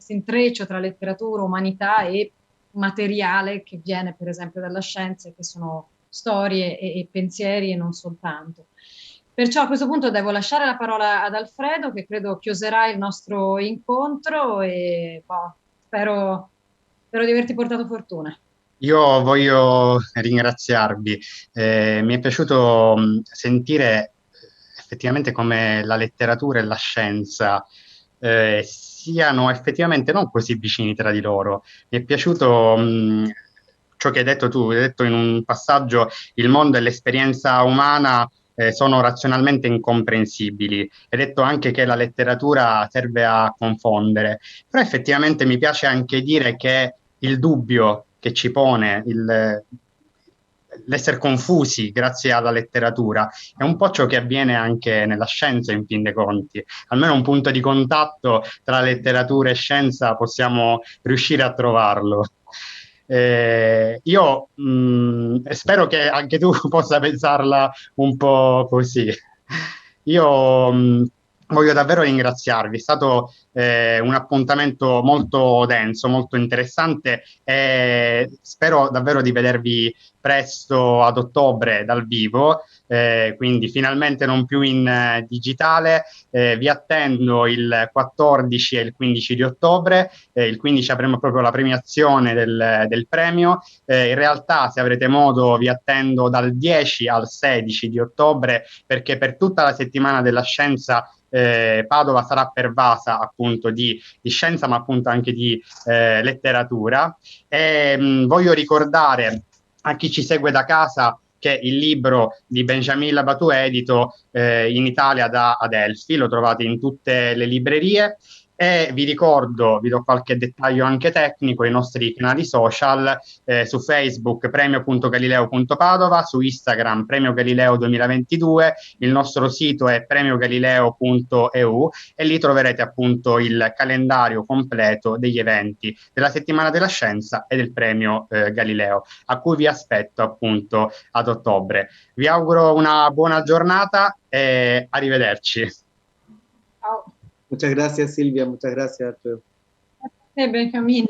intreccio tra letteratura, umanità e materiale che viene per esempio dalla scienza e che sono storie e pensieri e non soltanto. Perciò a questo punto devo lasciare la parola ad Alfredo che credo chiuderà il nostro incontro e boh, spero di averti portato fortuna. Io voglio ringraziarvi. Mi è piaciuto sentire effettivamente come la letteratura e la scienza siano effettivamente non così vicini tra di loro. Mi è piaciuto ciò che hai detto tu, hai detto in un passaggio il mondo e l'esperienza umana sono razionalmente incomprensibili. Hai detto anche che la letteratura serve a confondere, però effettivamente mi piace anche dire che il dubbio che ci pone, l'essere confusi grazie alla letteratura, è un po' ciò che avviene anche nella scienza, in fin dei conti. Almeno un punto di contatto tra letteratura e scienza possiamo riuscire a trovarlo. Io spero che anche tu possa pensarla un po' così. Io voglio davvero ringraziarvi, è stato un appuntamento molto denso, molto interessante e spero davvero di vedervi presto ad ottobre dal vivo, quindi finalmente non più in digitale. Vi attendo il 14 e il 15 di ottobre, il 15 avremo proprio la premiazione del premio. In realtà, se avrete modo, vi attendo dal 10 al 16 di ottobre perché per tutta la settimana della scienza Padova sarà pervasa appunto di scienza, ma appunto anche di letteratura. E voglio ricordare a chi ci segue da casa che il libro di Benjamin Labatut è edito in Italia da Adelphi, lo trovate in tutte le librerie. E vi ricordo, vi do qualche dettaglio anche tecnico, i nostri canali social, su Facebook premio.galileo.padova, su Instagram Premio Galileo 2022, il nostro sito è premiogalileo.eu e lì troverete appunto il calendario completo degli eventi della settimana della scienza e del Premio Galileo, a cui vi aspetto appunto ad ottobre. Vi auguro una buona giornata e arrivederci. Ciao. Muchas gracias, Silvia. Muchas gracias, Alfredo. Benjamin.